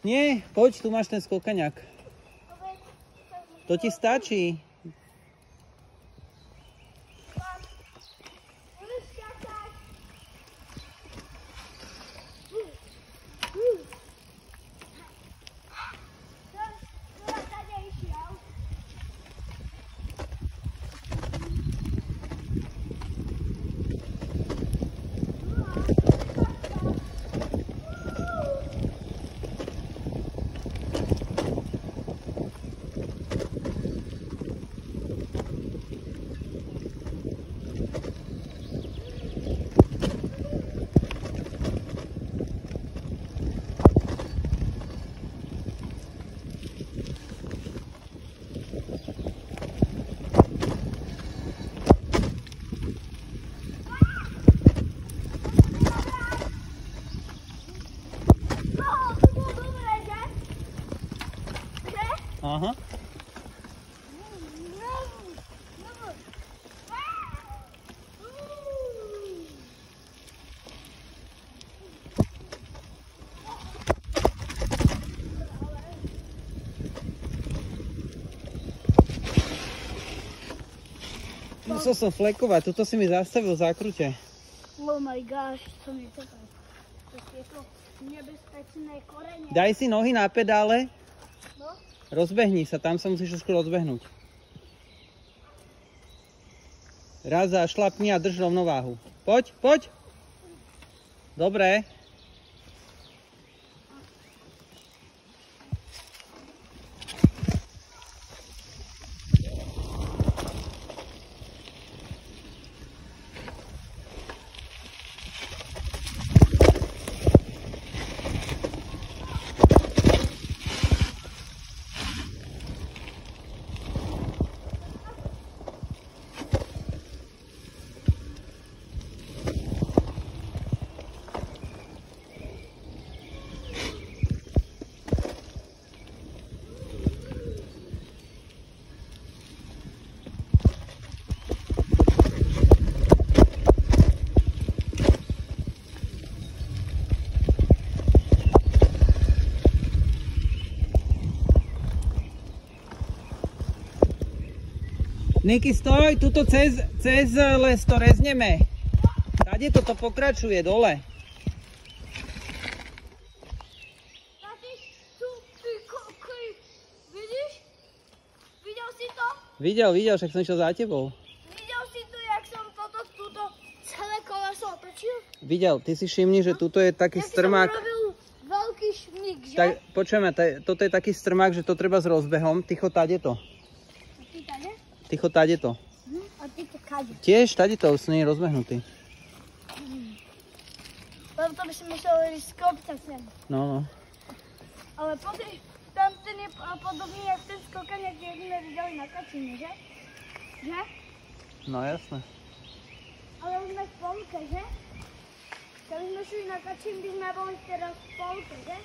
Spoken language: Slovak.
Nie, poď, tu máš ten skokaňak. To ti stačí. Aha. Musel som flekovať, tuto si mi zastavil v zákrute. Oh my gosh, to mi to je to nebezpečné korene. Daj si nohy na pedále. No? Rozbehni sa, tam sa musíš trošku rozbehnúť. Raz a šlapni a drž rovnováhu. Poď, poď. Dobre. Niky, stoj, tuto cez les to rezneme. Tady toto pokračuje dole. Tati, tu, vidíš? Videl si to? Videl, však som išiel za tebou. Videl si tu, jak som túto celé koleso otočil? Videl, ty si všimni, že tuto je taký strmák. Jak som robil veľký šmík, že? Tak, počujeme, toto je taký strmák, že to treba s rozbehom. Tycho, tady to. A ty tady? Tycho, tady to. A ty to kade? Tiež, tady to, už nie je rozbehnutý. Lebo to by si musel ísť z kopca sem. No. Ale pozri, tam ten je podobný jak ten skokaňak, jak sme videli na Kačine, že? Že? No jasné. Ale už sme v polke, že? Keby sme šli na Kačín, by sme boli teraz v polke, že?